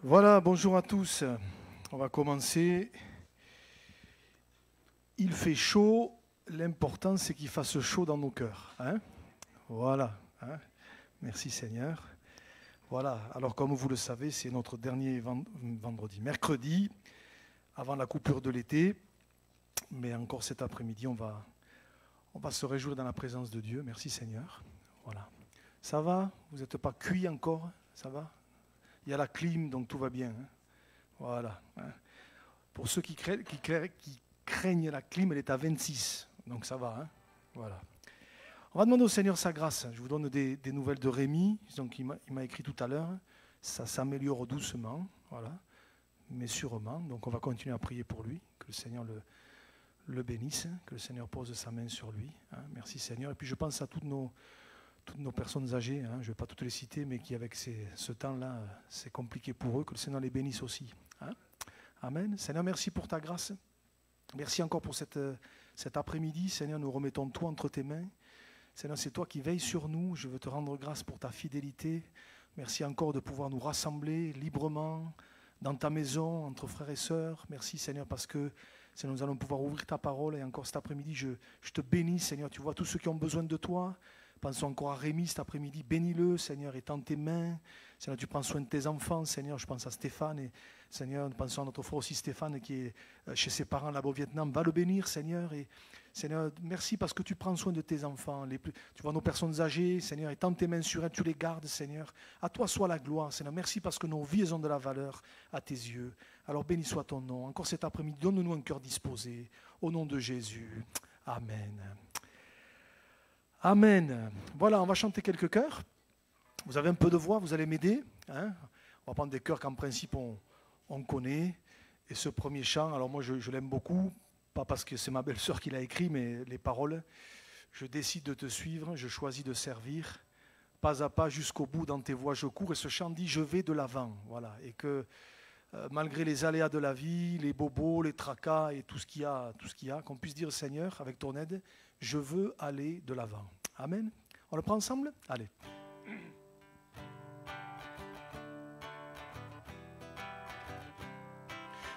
Voilà, bonjour à tous. On va commencer. Il fait chaud, l'important c'est qu'il fasse chaud dans nos cœurs. Hein. Voilà. Hein. Merci Seigneur. Voilà, alors comme vous le savez, c'est notre dernier mercredi, avant la coupure de l'été. Mais encore cet après-midi, on va se réjouir dans la présence de Dieu. Merci Seigneur. Voilà. Ça va? Vous n'êtes pas cuit encore? Ça va? Il y a la clim, donc tout va bien. Hein. Voilà. Hein. Pour ceux qui craignent la clim, elle est à 26. Donc ça va. Hein. Voilà. On va demander au Seigneur sa grâce. Je vous donne des nouvelles de Rémi. Donc il m'a écrit tout à l'heure. Ça s'améliore doucement. Voilà. Mais sûrement. Donc on va continuer à prier pour lui. Que le Seigneur le bénisse. Que le Seigneur pose sa main sur lui. Hein. Merci Seigneur. Et puis je pense à toutes nos personnes âgées, hein, je ne vais pas toutes les citer, mais qui avec ce temps-là, c'est compliqué pour eux, que le Seigneur les bénisse aussi. Hein. Amen. Seigneur, merci pour ta grâce. Merci encore pour cet après-midi. Seigneur, nous remettons tout entre tes mains. Seigneur, c'est toi qui veilles sur nous. Je veux te rendre grâce pour ta fidélité. Merci encore de pouvoir nous rassembler librement dans ta maison, entre frères et sœurs. Merci Seigneur, parce que Seigneur, nous allons pouvoir ouvrir ta parole. Et encore cet après-midi, je te bénis, Seigneur. Tu vois tous ceux qui ont besoin de toi. Pensons encore à Rémi cet après-midi. Bénis-le, Seigneur, étends tes mains. Seigneur, tu prends soin de tes enfants. Seigneur, je pense à Stéphane. Et Seigneur, nous pensons à notre frère aussi Stéphane qui est chez ses parents là-bas au Vietnam. Va le bénir, Seigneur. Et Seigneur, merci parce que tu prends soin de tes enfants. Tu vois nos personnes âgées, Seigneur, étends tes mains sur elles. Tu les gardes, Seigneur. À toi soit la gloire, Seigneur. Merci parce que nos vies ont de la valeur à tes yeux. Alors béni soit ton nom. Encore cet après-midi, donne-nous un cœur disposé. Au nom de Jésus. Amen. Amen. Voilà, on va chanter quelques chœurs. Vous avez un peu de voix, vous allez m'aider. Hein, on va prendre des chœurs qu'en principe on connaît. Et ce premier chant, alors moi je l'aime beaucoup, pas parce que c'est ma belle-sœur qui l'a écrit, mais les paroles. Je décide de te suivre, je choisis de servir. Pas à pas jusqu'au bout dans tes voies je cours. Et ce chant dit je vais de l'avant. Voilà. Et que malgré les aléas de la vie, les bobos, les tracas et tout ce qu'il y a, qu'on puisse dire Seigneur, avec ton aide, je veux aller de l'avant. Amen. On le prend ensemble? Allez.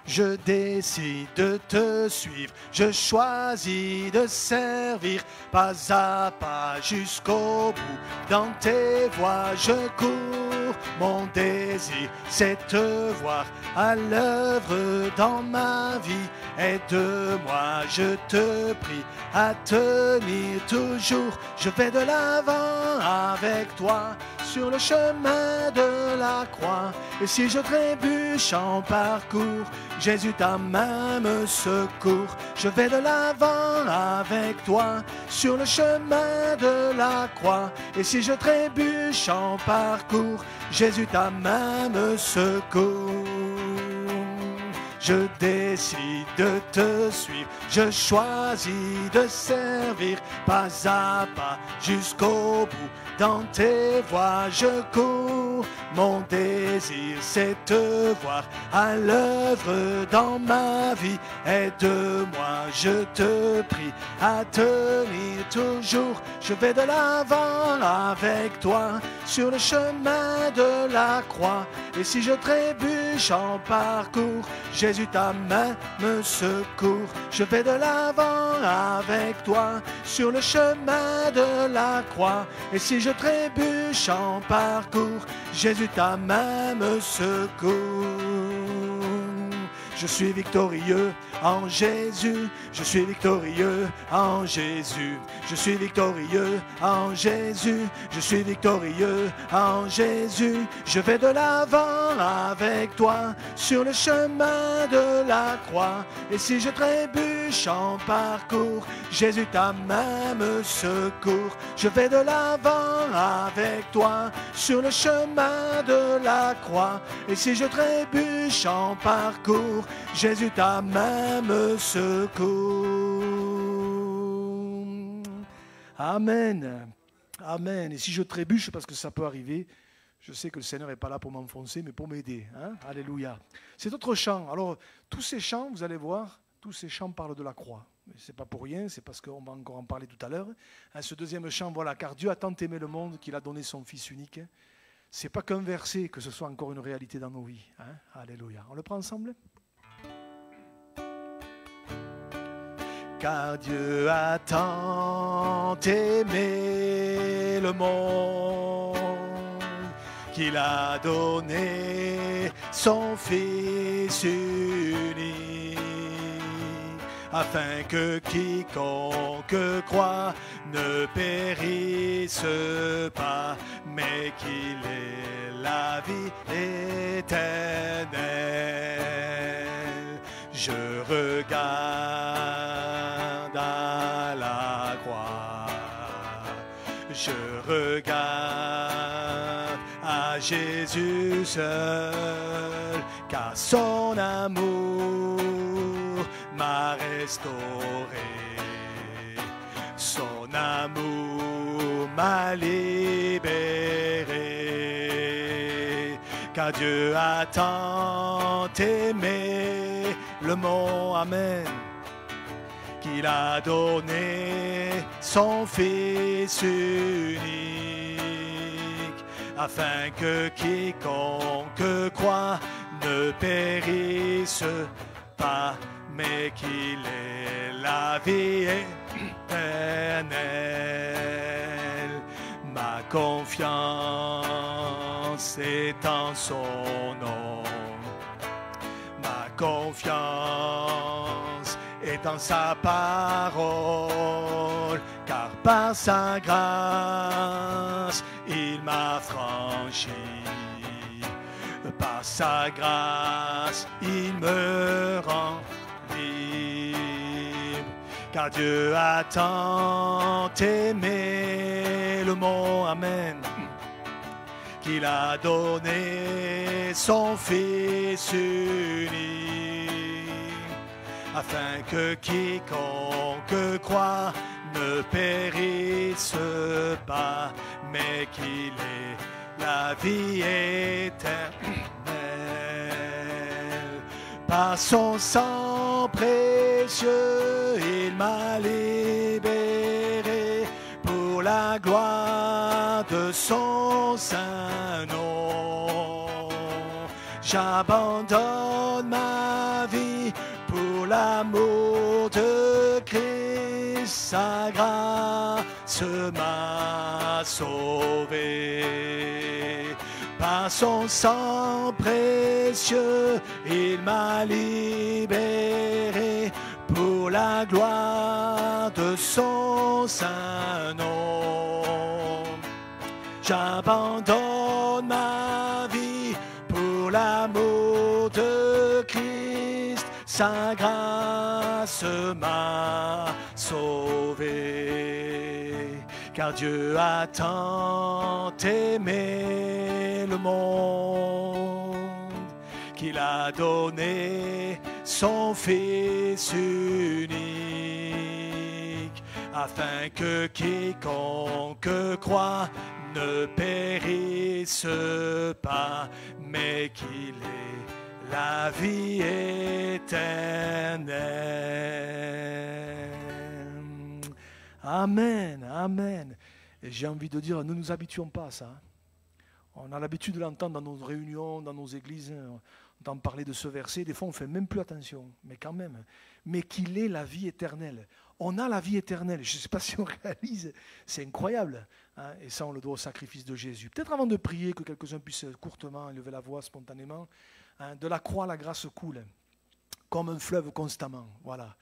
Je décide de te suivre, je choisis de servir, pas à pas jusqu'au bout, dans tes voies je cours, mon désir c'est te voir à l'œuvre dans ma vie, aide-moi je te prie à tenir toujours, je vais de l'avant avec toi, sur le chemin de la croix, et si je trébuche en parcours, Jésus, ta main me secourt, je vais de l'avant avec toi, sur le chemin de la croix, et si je trébuche en parcours, Jésus, ta main me secourt. Je décide de te suivre, je choisis de servir, pas à pas jusqu'au bout, dans tes voies je cours, mon désir c'est te voir à l'œuvre dans ma vie, aide-moi je te prie à tenir toujours, je vais de l'avant avec toi, sur le chemin de la croix, et si je trébuche en parcours, Jésus ta main me secourt, je vais de l'avant avec toi, sur le chemin de la croix, et si je trébuche en parcours, Jésus ta main me secourt. Je suis victorieux en Jésus, je suis victorieux en Jésus, je suis victorieux en Jésus, je suis victorieux en Jésus, je vais de l'avant avec toi, sur le chemin de la croix, et si je trébuche en parcours, Jésus ta main me secourt, je vais de l'avant avec toi, sur le chemin de la croix, et si je trébuche en parcours, Jésus ta main me secourt. Amen. Amen. Et si je trébuche, parce que ça peut arriver, je sais que le Seigneur n'est pas là pour m'enfoncer, mais pour m'aider. Hein. Alléluia. C'est autre chant. Alors, tous ces chants, vous allez voir, tous ces chants parlent de la croix. Ce n'est pas pour rien, c'est parce qu'on va encore en parler tout à l'heure. Hein, ce deuxième chant, voilà, car Dieu a tant aimé le monde qu'il a donné son Fils unique. c'est pas qu'un verset, que ce soit encore une réalité dans nos vies. Hein? Alléluia. On le prend ensemble? Car Dieu a tant aimé le monde qu'il a donné son Fils unique, afin que quiconque croit ne périsse pas, mais qu'il ait la vie éternelle. Je regarde à la croix, je regarde à Jésus seul, car son amour m'a restauré, son amour m'a libéré, car Dieu a tant aimé le monde, amen, qu'il a donné son Fils unique, afin que quiconque croit ne périsse pas, mais qu'il ait la vie éternelle. Ma confiance est en son nom, ma confiance est en sa parole, car par sa grâce il m'a franchi, par sa grâce il me rend libre, car Dieu a tant aimé le monde, amen, qu'il a donné son Fils unique, afin que quiconque croit ne périsse pas, mais qu'il ait la vie éternelle. Par son sang précieux, il m'a libéré pour la gloire de son saint nom. J'abandonne ma vie pour l'amour de Christ, sa grâce m'a sauvé. Par son sang précieux, il m'a libéré pour la gloire de son saint nom. J'abandonne ma vie pour l'amour de Christ, sa grâce m'a sauvé, car Dieu a tant aimé le monde qu'il a donné son Fils unique, afin que quiconque croit ne périsse pas, mais qu'il ait la vie éternelle. Amen, amen. Et j'ai envie de dire, ne nous habituons pas à ça. On a l'habitude de l'entendre dans nos réunions, dans nos églises, on entend parler de ce verset. Des fois, on ne fait même plus attention, mais quand même. Mais qu'il ait la vie éternelle. On a la vie éternelle. Je ne sais pas si on réalise, c'est incroyable. Hein, et ça, on le doit au sacrifice de Jésus. Peut-être avant de prier, que quelques-uns puissent courtement élever la voix spontanément. Hein, de la croix, la grâce coule, comme un fleuve constamment. Voilà.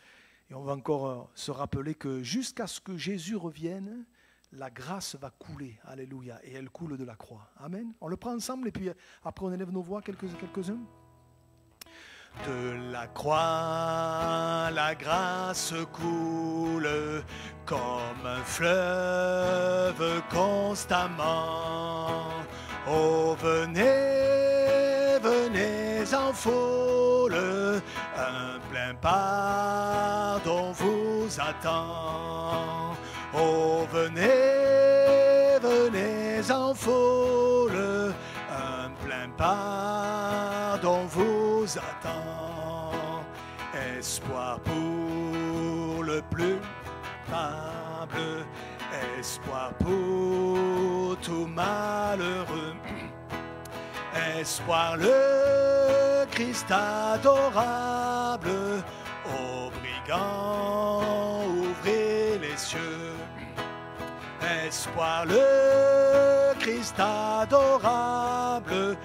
Et on va encore se rappeler que jusqu'à ce que Jésus revienne, la grâce va couler. Alléluia. Et elle coule de la croix. Amen. On le prend ensemble et puis après on élève nos voix quelques-uns. De la croix, la grâce coule comme un fleuve constamment. Oh, venez, venez en foule, un plein pardon vous attend. Oh, venez, venez en foule, un plein pardon vous attend. Espoir pour le plus capable, espoir pour tout malheureux. espoir, le Christ adorable, aux brigands ouvrez les cieux. Espoir, le Christ adorable,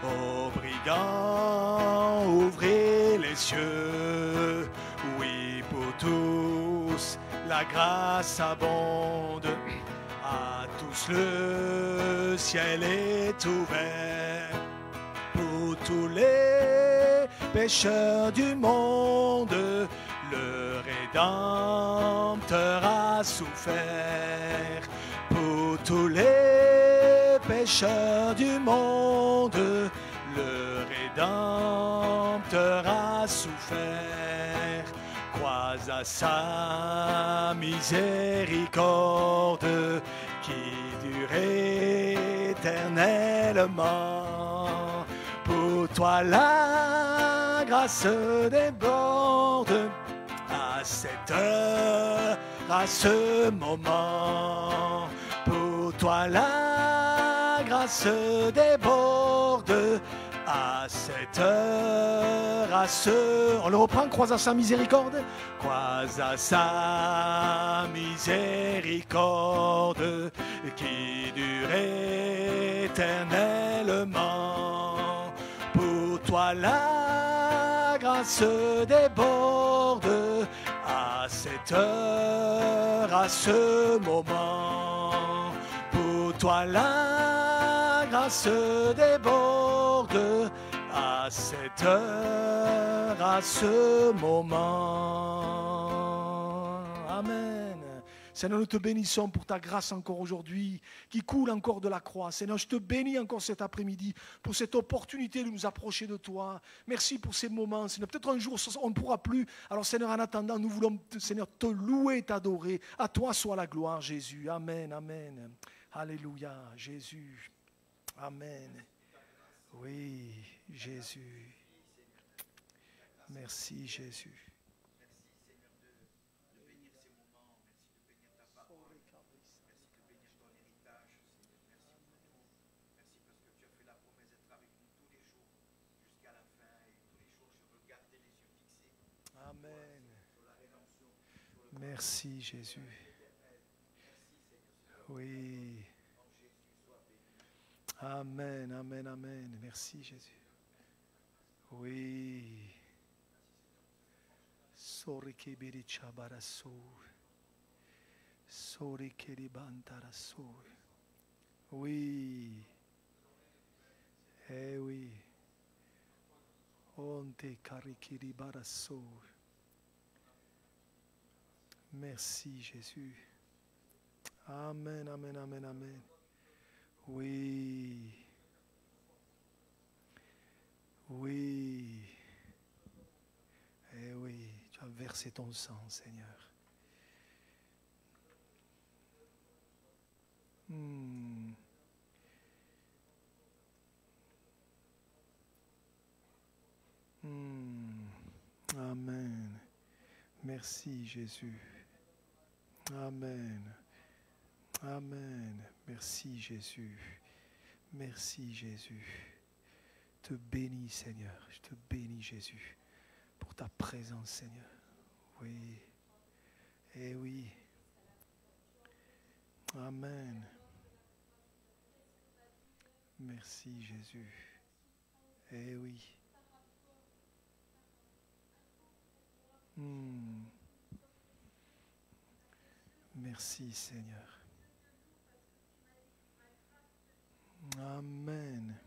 aux brigands ouvrez les cieux. Oui, pour tous la grâce abonde, à tous le ciel est ouvert. Pour tous les pécheurs du monde, le Rédempteur a souffert. Pour tous les pécheurs du monde, le Rédempteur a souffert. Crois à sa miséricorde qui dure éternellement. Pour toi la grâce déborde à cette heure, à ce moment. Pour toi la grâce déborde à cette heure, à ce... On le reprend, crois à sa miséricorde. Crois à sa miséricorde qui dure éternellement. Pour toi la grâce déborde à cette heure, à ce moment. Pour toi la grâce déborde à cette heure, à ce moment. Amen. Seigneur, nous te bénissons pour ta grâce encore aujourd'hui, qui coule encore de la croix. Seigneur, je te bénis encore cet après-midi pour cette opportunité de nous approcher de toi. Merci pour ces moments. Seigneur, peut-être un jour on ne pourra plus. Alors Seigneur, en attendant, nous voulons, Seigneur, te louer, t'adorer. À toi soit la gloire, Jésus. Amen, amen. Alléluia, Jésus. Amen. Oui, Jésus. Merci, Jésus. Amen. Merci, Jésus. Oui. Amen, amen, amen. Merci, Jésus. Oui. Sorikebiri chabaraso. Sorikeri bantaraso. Oui. Eh oui. Onte karikiri baraso. Merci, Jésus. Amen, amen, amen, amen. Oui. Oui. Eh oui, tu as versé ton sang, Seigneur. Amen. Merci, Jésus. Amen. Amen. Merci, Jésus. Merci, Jésus. Je te bénis, Seigneur. Je te bénis, Jésus, pour ta présence, Seigneur. Oui. Eh oui. Amen. Merci, Jésus. Eh oui. Merci, Seigneur. Amen.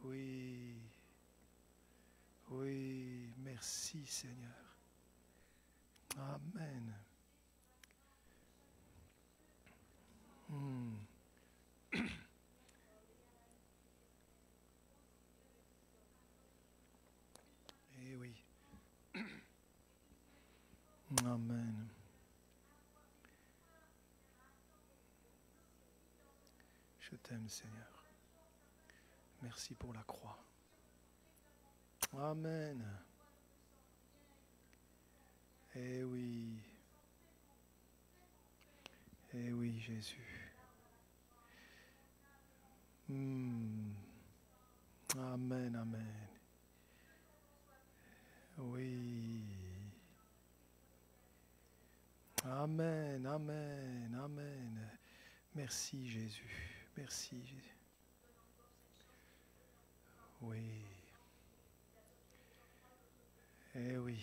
Oui. Oui. Merci, Seigneur. Amen. Eh oui. Amen. Je t'aime, Seigneur. Merci pour la croix. Amen. Eh oui. Eh oui, Jésus. Amen, amen. Oui. Amen, amen, amen. Merci, Jésus. Merci, Jésus. Oui. Eh oui.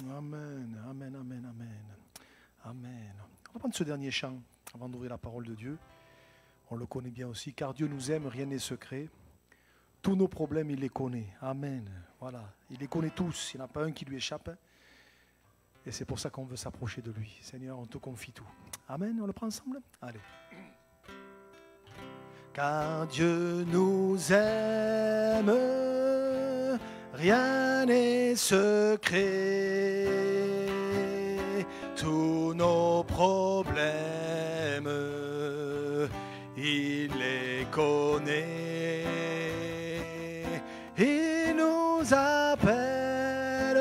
Amen, amen, amen, amen. Amen. On va prendre ce dernier chant avant d'ouvrir la parole de Dieu. On le connaît bien aussi, car Dieu nous aime, rien n'est secret. Tous nos problèmes, il les connaît. Amen. Voilà, il les connaît tous. Il n'y en a pas un qui lui échappe. Et c'est pour ça qu'on veut s'approcher de lui. Seigneur, on te confie tout. Amen, on le prend ensemble? Allez. Car Dieu nous aime, rien n'est secret. Tous nos problèmes, il les connaît. Il nous appelle,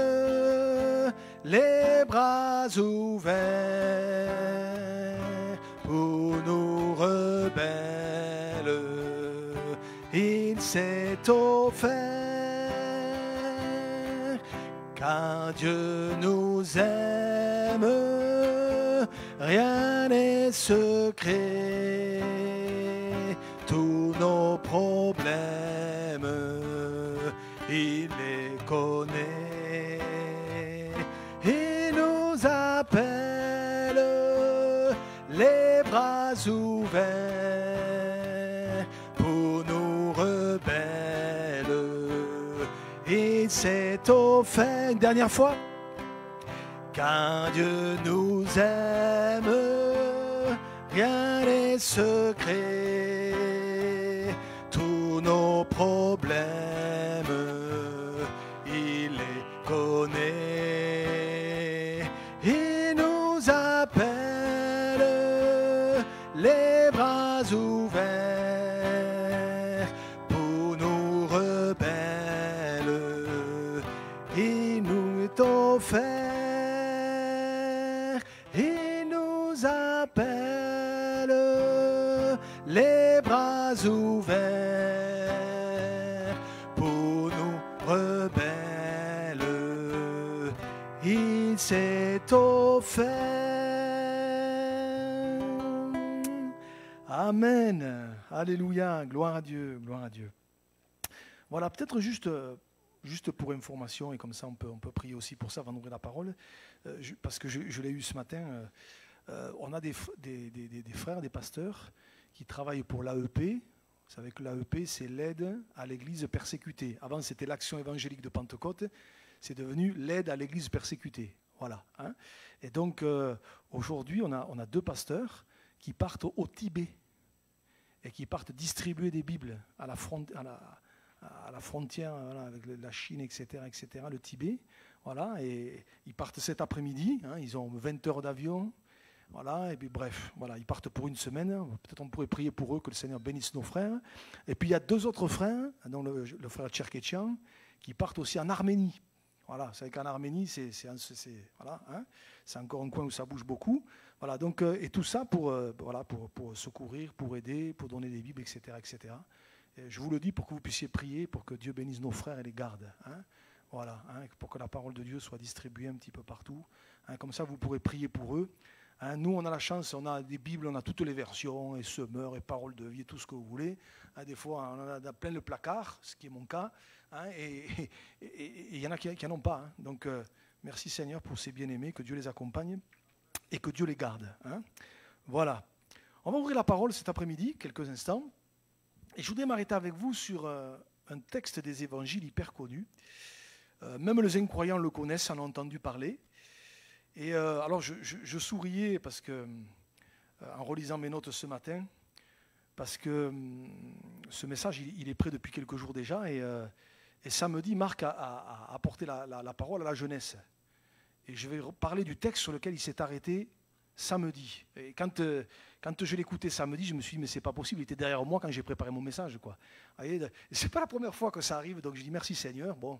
les bras ouverts, pour nous rebelles. Il s'est offert, car Dieu nous aime, rien n'est secret. Tous nos problèmes, il les connaît. Il nous appelle, les bras ouverts, pour nous rebelles. Il s'est offert, une dernière fois, car Dieu nous aime, rien n'est secret. Tous nos problèmes, il les connaît. Il nous appelle, les bras ouverts, pour nous rebelles. Il nous est offert, il nous appelle, les bras ouverts, pour nous rebelles. Il s'est offert. Amen. Alléluia. Gloire à Dieu. Gloire à Dieu. Voilà, peut-être juste pour information, et comme ça on peut prier aussi pour ça avant d'ouvrir la parole, parce que je l'ai eu ce matin. On a des frères, des pasteurs qui travaillent pour l'AEP. Vous savez que l'AEP, c'est l'aide à l'église persécutée. Avant, c'était l'Action évangélique de Pentecôte. C'est devenu l'aide à l'église persécutée. Voilà. Hein. Et donc, aujourd'hui, on a 2 pasteurs qui partent au Tibet et qui partent distribuer des Bibles à la frontière, voilà, avec la Chine, etc., le Tibet. Voilà, et ils partent cet après-midi. Hein, ils ont 20 heures d'avion. Voilà, et puis bref, voilà, ils partent pour une semaine. Peut-être on pourrait prier pour eux, que le Seigneur bénisse nos frères. Et puis il y a 2 autres frères, dont le frère Tcherketchian, qui partent aussi en Arménie. Voilà, c'est qu'en Arménie, c'est voilà, hein, c'est encore un coin où ça bouge beaucoup. Voilà, donc, et tout ça pour secourir, pour aider, pour donner des Bibles, etc., etc. Et je vous le dis pour que vous puissiez prier, pour que Dieu bénisse nos frères et les garde. Hein. Voilà, hein, pour que la parole de Dieu soit distribuée un petit peu partout. Hein, comme ça, vous pourrez prier pour eux. Hein, nous, on a la chance, on a des Bibles, on a toutes les versions, et semeurs, et paroles de vie, et tout ce que vous voulez. Hein, des fois, on en a plein le placard, ce qui est mon cas. Hein, et il y en a qui n'en ont pas. Hein. Donc, merci Seigneur pour ces bien-aimés, que Dieu les accompagne et que Dieu les garde. Hein. Voilà. On va ouvrir la parole cet après-midi, quelques instants. Et je voudrais m'arrêter avec vous sur un texte des évangiles hyper connu. Même les incroyants le connaissent, en ont entendu parler. Et alors je souriais parce que, en relisant mes notes ce matin, parce que ce message, il est prêt depuis quelques jours déjà. Et samedi, Marc a apporté la parole à la jeunesse. Et je vais parler du texte sur lequel il s'est arrêté samedi. Et quand je l'écoutais samedi, je me suis dit, mais c'est pas possible, il était derrière moi quand j'ai préparé mon message, quoi. C'est pas la première fois que ça arrive, donc je dis merci Seigneur. Bon,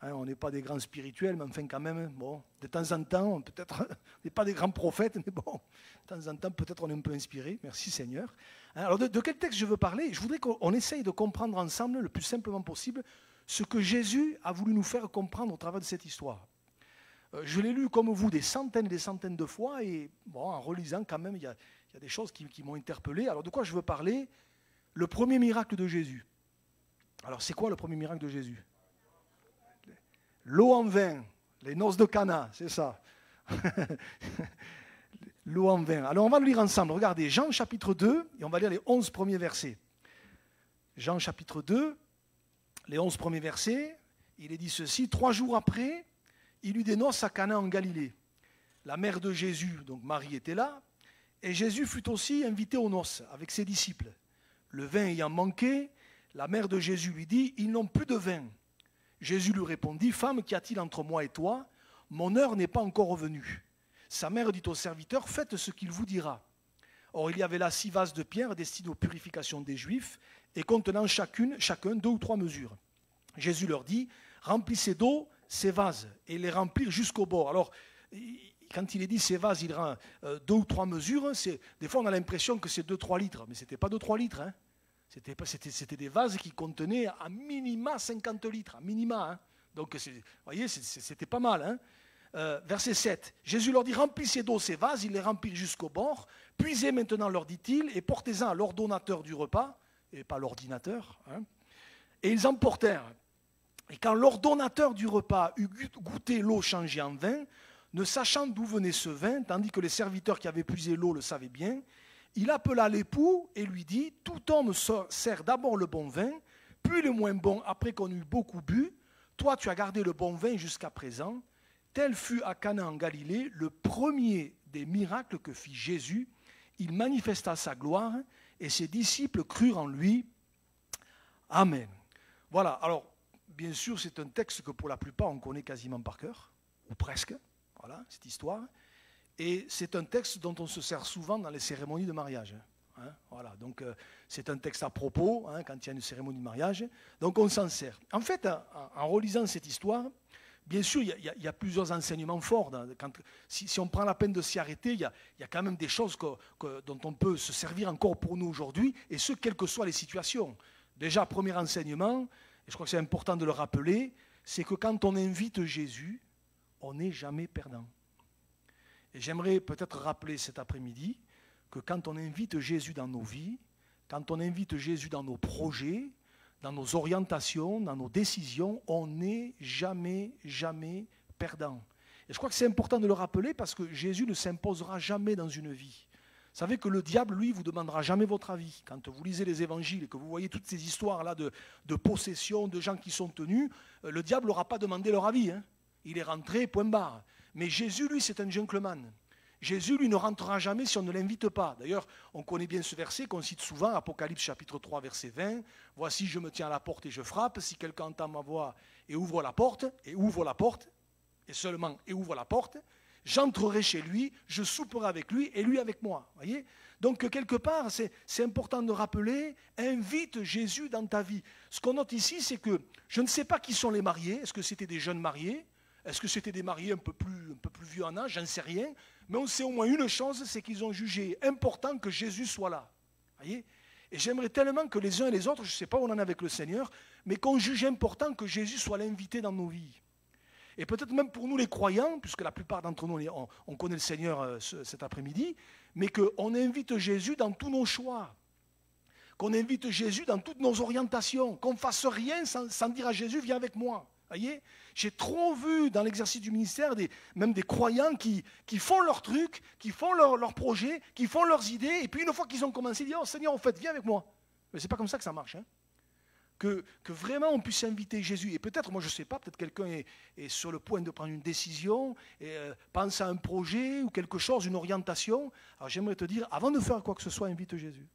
hein, on n'est pas des grands spirituels, mais enfin quand même, bon, de temps en temps, peut-être, on n'est pas des grands prophètes, mais bon, de temps en temps, peut-être on est un peu inspiré. Merci Seigneur. Alors de quel texte je veux parler? Je voudrais qu'on essaye de comprendre ensemble, le plus simplement possible, ce que Jésus a voulu nous faire comprendre au travers de cette histoire. Je l'ai lu comme vous des centaines et des centaines de fois et bon, en relisant quand même, il y a des choses qui m'ont interpellé. Alors de quoi je veux parler? Le premier miracle de Jésus. Alors c'est quoi le premier miracle de Jésus? L'eau en vin, les noces de Cana, c'est ça. L'eau en vin. Alors on va le lire ensemble. Regardez, Jean chapitre 2, et on va lire les 11 premiers versets. Jean chapitre 2, les 11 premiers versets, il est dit ceci: 3 jours après, il eut des noces à Cana en Galilée. La mère de Jésus, donc Marie, était là, et Jésus fut aussi invité aux noces avec ses disciples. Le vin ayant manqué, la mère de Jésus lui dit: ils n'ont plus de vin. Jésus lui répondit: femme, qu'y a-t-il entre moi et toi? Mon heure n'est pas encore revenue. Sa mère dit au serviteur: faites ce qu'il vous dira. Or il y avait là 6 vases de pierre destinés aux purifications des Juifs et contenant chacun 2 ou 3 mesures. Jésus leur dit: remplissez d'eau ces vases, et les remplir jusqu'au bord. Alors, quand il est dit ces vases, il rend 2 ou 3 mesures. Des fois, on a l'impression que c'est 2-3 litres, mais ce n'était pas 2-3 litres. Hein. C'était des vases qui contenaient à minima 50 litres, à minima. Hein. Donc, vous voyez, c'était pas mal. Hein. Verset 7, Jésus leur dit: remplissez d'eau ces vases, ils les remplirent jusqu'au bord. Puisez maintenant, leur dit-il, et portez-en à l'ordonnateur du repas, et pas l'ordinateur. Hein. Et ils emportèrent. Et quand l'ordonnateur du repas eut goûté l'eau changée en vin, ne sachant d'où venait ce vin, tandis que les serviteurs qui avaient puisé l'eau le savaient bien, il appela l'époux et lui dit: tout homme sert d'abord le bon vin, puis le moins bon après qu'on eut beaucoup bu. Toi, tu as gardé le bon vin jusqu'à présent. Tel fut à Cana en Galilée le premier des miracles que fit Jésus. Il manifesta sa gloire et ses disciples crurent en lui. Amen. Voilà, alors, bien sûr, c'est un texte que pour la plupart, on connaît quasiment par cœur, ou presque, voilà, cette histoire. Et c'est un texte dont on se sert souvent dans les cérémonies de mariage. Hein, voilà, donc c'est un texte à propos, hein, quand il y a une cérémonie de mariage, donc on s'en sert. En fait, en relisant cette histoire, bien sûr, il y a plusieurs enseignements forts. Si on prend la peine de s'y arrêter, il y a quand même des choses dont on peut se servir encore pour nous aujourd'hui, et ce, quelles que soient les situations. Déjà, premier enseignement, et je crois que c'est important de le rappeler, c'est que quand on invite Jésus, on n'est jamais perdant. Et j'aimerais peut-être rappeler cet après-midi que quand on invite Jésus dans nos vies, quand on invite Jésus dans nos projets, dans nos orientations, dans nos décisions, on n'est jamais, jamais perdant. Et je crois que c'est important de le rappeler parce que Jésus ne s'imposera jamais dans une vie. Vous savez que le diable, lui, ne vous demandera jamais votre avis. Quand vous lisez les évangiles et que vous voyez toutes ces histoires-là de possession, de gens qui sont tenus, le diable n'aura pas demandé leur avis. Hein. Il est rentré, point barre. Mais Jésus, lui, c'est un gentleman. Jésus, lui, ne rentrera jamais si on ne l'invite pas. D'ailleurs, on connaît bien ce verset qu'on cite souvent, Apocalypse chapitre 3, verset 20. « Voici, je me tiens à la porte et je frappe. Si quelqu'un entend ma voix et ouvre la porte, et seulement ouvre la porte, j'entrerai chez lui, je souperai avec lui et lui avec moi. » Voyez ? Donc, quelque part, c'est important de rappeler, invite Jésus dans ta vie. Ce qu'on note ici, c'est que je ne sais pas qui sont les mariés. Est-ce que c'était des jeunes mariés ? Est-ce que c'était des mariés un peu plus vieux en âge? J'en sais rien. Mais on sait au moins une chose, c'est qu'ils ont jugé important que Jésus soit là. Voyez ? Et j'aimerais tellement que les uns et les autres, je ne sais pas où on en est avec le Seigneur, mais qu'on juge important que Jésus soit l'invité dans nos vies. Et peut-être même pour nous les croyants, puisque la plupart d'entre nous, on connaît le Seigneur cet après-midi, mais qu'on invite Jésus dans tous nos choix, qu'on invite Jésus dans toutes nos orientations, qu'on ne fasse rien sans dire à Jésus, viens avec moi. Voyez, j'ai trop vu dans l'exercice du ministère même des croyants qui font leurs trucs, qui font leurs projets, qui font leurs idées, et puis une fois qu'ils ont commencé, ils disent: oh Seigneur, en fait, viens avec moi. Mais ce n'est pas comme ça que ça marche. Hein. que vraiment on puisse inviter Jésus. Et peut-être, moi je ne sais pas, peut-être quelqu'un est sur le point de prendre une décision, et, pense à un projet ou quelque chose, une orientation. Alors j'aimerais te dire, avant de faire quoi que ce soit, invite Jésus.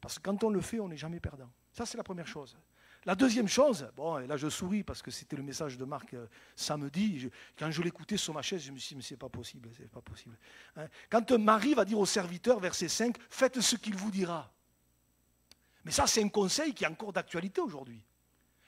Parce que quand on le fait, on n'est jamais perdant. Ça, c'est la première chose. La deuxième chose, bon, et là je souris parce que c'était le message de Marc samedi, quand je l'écoutais sur ma chaise, je me suis dit, mais c'est pas possible, c'est pas possible. Hein? Quand Marie va dire au serviteur, verset 5, faites ce qu'il vous dira. Mais ça, c'est un conseil qui est encore d'actualité aujourd'hui.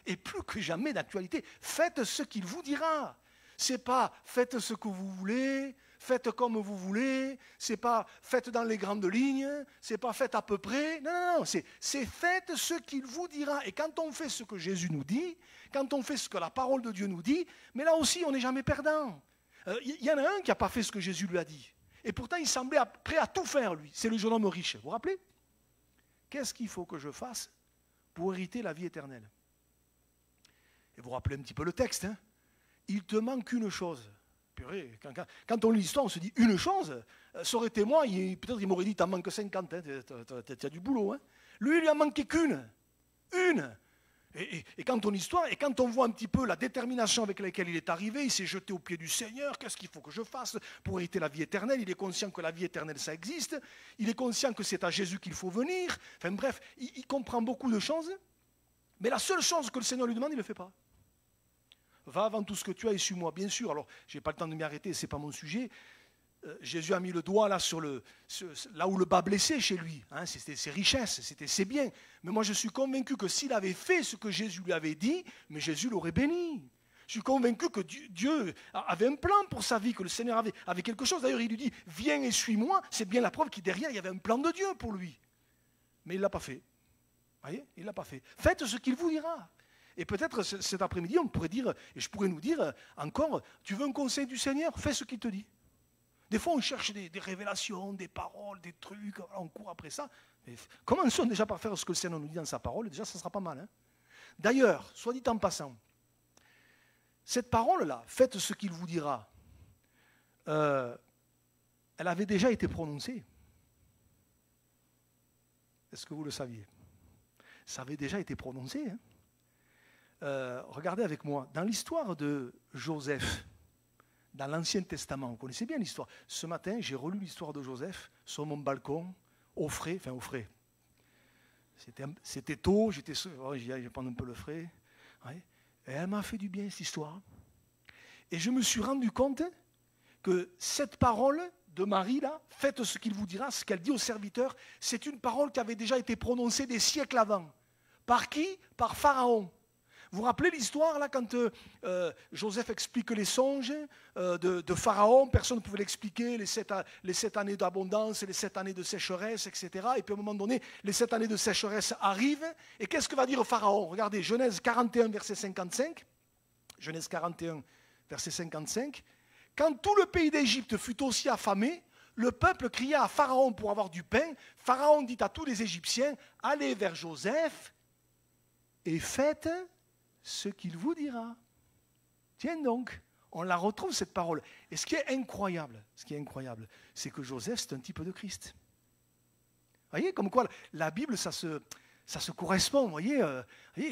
Et plus que jamais d'actualité. Faites ce qu'il vous dira. C'est pas faites ce que vous voulez, faites comme vous voulez, c'est pas faites dans les grandes lignes, c'est pas faites à peu près. Non, non, non, c'est faites ce qu'il vous dira. Et quand on fait ce que Jésus nous dit, quand on fait ce que la parole de Dieu nous dit, mais là aussi, on n'est jamais perdant. Il y en a un qui n'a pas fait ce que Jésus lui a dit. Et pourtant, il semblait prêt à tout faire, lui. C'est le jeune homme riche. Vous vous rappelez ? Qu'est-ce qu'il faut que je fasse pour hériter la vie éternelle? Et vous rappelez un petit peu le texte, hein? Il te manque une chose. Purée, quand on lit l'histoire, on se dit une chose. Ça aurait été moi, peut-être il m'aurait dit, t'en manques 50, hein, t'as du boulot. Hein? Lui, il lui en manquait qu'une. Une. Et quand on lit l'histoire, et quand on voit un petit peu la détermination avec laquelle il est arrivé, il s'est jeté aux pieds du Seigneur, qu'est-ce qu'il faut que je fasse pour hériter la vie éternelle? Il est conscient que la vie éternelle, ça existe. Il est conscient que c'est à Jésus qu'il faut venir. Enfin bref, il comprend beaucoup de choses. Mais la seule chose que le Seigneur lui demande, il ne le fait pas. Va avant tout ce que tu as et suis-moi, bien sûr. Alors, je n'ai pas le temps de m'y arrêter, ce n'est pas mon sujet. Jésus a mis le doigt là, là où le bas blessait chez lui. Hein, c'était ses richesses, c'était ses biens. Mais moi, je suis convaincu que s'il avait fait ce que Jésus lui avait dit, mais Jésus l'aurait béni. Je suis convaincu que Dieu avait un plan pour sa vie, que le Seigneur avait quelque chose. D'ailleurs, il lui dit, viens et suis-moi. C'est bien la preuve qu'il derrière, il y avait un plan de Dieu pour lui. Mais il ne l'a pas fait. Vous voyez, il ne l'a pas fait. Faites ce qu'il vous dira. Et peut-être cet après-midi, on pourrait dire, et je pourrais nous dire encore, tu veux un conseil du Seigneur, fais ce qu'il te dit. Des fois, on cherche des révélations, des paroles, des trucs, on court après ça. Mais commençons déjà par faire ce que le Seigneur nous dit dans sa parole, déjà, ça sera pas mal. Hein. D'ailleurs, soit dit en passant, cette parole-là, faites ce qu'il vous dira, elle avait déjà été prononcée. Est-ce que vous le saviez? Ça avait déjà été prononcé. Hein. Regardez avec moi, dans l'histoire de Joseph, dans l'Ancien Testament, vous connaissez bien l'histoire. Ce matin, j'ai relu l'histoire de Joseph sur mon balcon, au frais. C'était tôt, je vais prendre un peu le frais. Ouais. Et elle m'a fait du bien, cette histoire. Et je me suis rendu compte que cette parole de Marie, là, faites ce qu'il vous dira, ce qu'elle dit aux serviteurs, c'est une parole qui avait déjà été prononcée des siècles avant. Par qui? Par Pharaon. Vous vous rappelez l'histoire, là, quand Joseph explique les songes de Pharaon, personne ne pouvait l'expliquer, les 7 années d'abondance, les 7 années de sécheresse, etc. Et puis à un moment donné, les 7 années de sécheresse arrivent. Et qu'est-ce que va dire Pharaon? Regardez, Genèse 41, verset 55. Genèse 41, verset 55. Quand tout le pays d'Égypte fut aussi affamé, le peuple cria à Pharaon pour avoir du pain. Pharaon dit à tous les Égyptiens, allez vers Joseph et faites ce qu'il vous dira. Tiens donc, on la retrouve cette parole. Et ce qui est incroyable, c'est que Joseph, c'est un type de Christ. Vous voyez, comme quoi la Bible, ça se correspond. Vous voyez,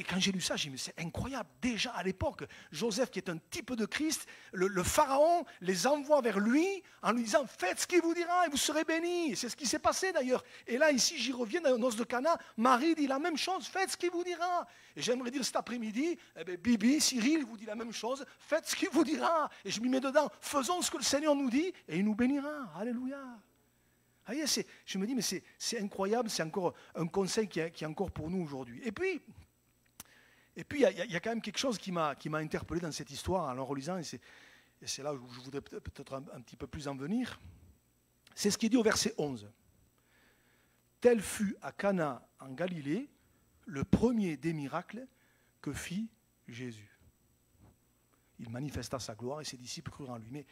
quand j'ai lu ça, j'ai dit, mais c'est incroyable. Déjà à l'époque, Joseph, qui est un type de Christ, le Pharaon les envoie vers lui en lui disant, faites ce qu'il vous dira et vous serez bénis. C'est ce qui s'est passé d'ailleurs. Et là, ici, j'y reviens dans les noces de Cana, Marie dit la même chose, faites ce qu'il vous dira. Et j'aimerais dire cet après-midi, Bibi, Cyril vous dit la même chose, faites ce qu'il vous dira. Et je m'y mets dedans, faisons ce que le Seigneur nous dit et il nous bénira. Alléluia. Voyez, je me dis, mais c'est incroyable, c'est encore un conseil qui est encore pour nous aujourd'hui. Et puis, il y a quand même quelque chose qui m'a interpellé dans cette histoire en la relisant, et c'est là où je voudrais peut-être un petit peu plus en venir. C'est ce qui est dit au verset 11. Tel fut à Cana en Galilée le premier des miracles que fit Jésus. Il manifesta sa gloire et ses disciples crurent en lui. Mais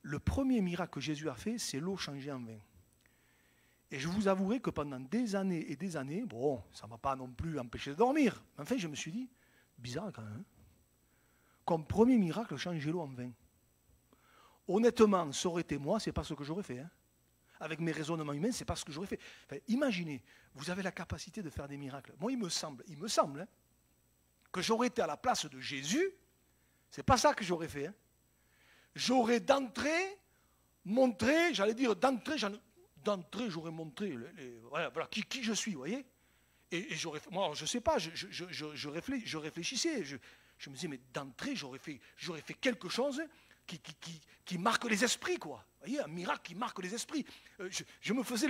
le premier miracle que Jésus a fait, c'est l'eau changée en vin. Et je vous avouerai que pendant des années et des années, bon, ça ne m'a pas non plus empêché de dormir. Mais enfin, je me suis dit, bizarre quand même. Comme premier miracle, changer l'eau en vin. Honnêtement, ça aurait été moi, ce n'est pas ce que j'aurais fait. Hein. Avec mes raisonnements humains, ce n'est pas ce que j'aurais fait. Enfin, imaginez, vous avez la capacité de faire des miracles. Moi, il me semble, hein, que j'aurais été à la place de Jésus, c'est pas ça que j'aurais fait. Hein. J'aurais d'entrée montré, j'allais dire d'entrée, j'aurais montré voilà, qui je suis, vous voyez. Et j'aurais fait, moi, je ne sais pas, je réfléchissais, je me disais, mais d'entrée, j'aurais fait quelque chose qui marque les esprits, quoi. Vous voyez, un miracle qui marque les esprits. Je me faisais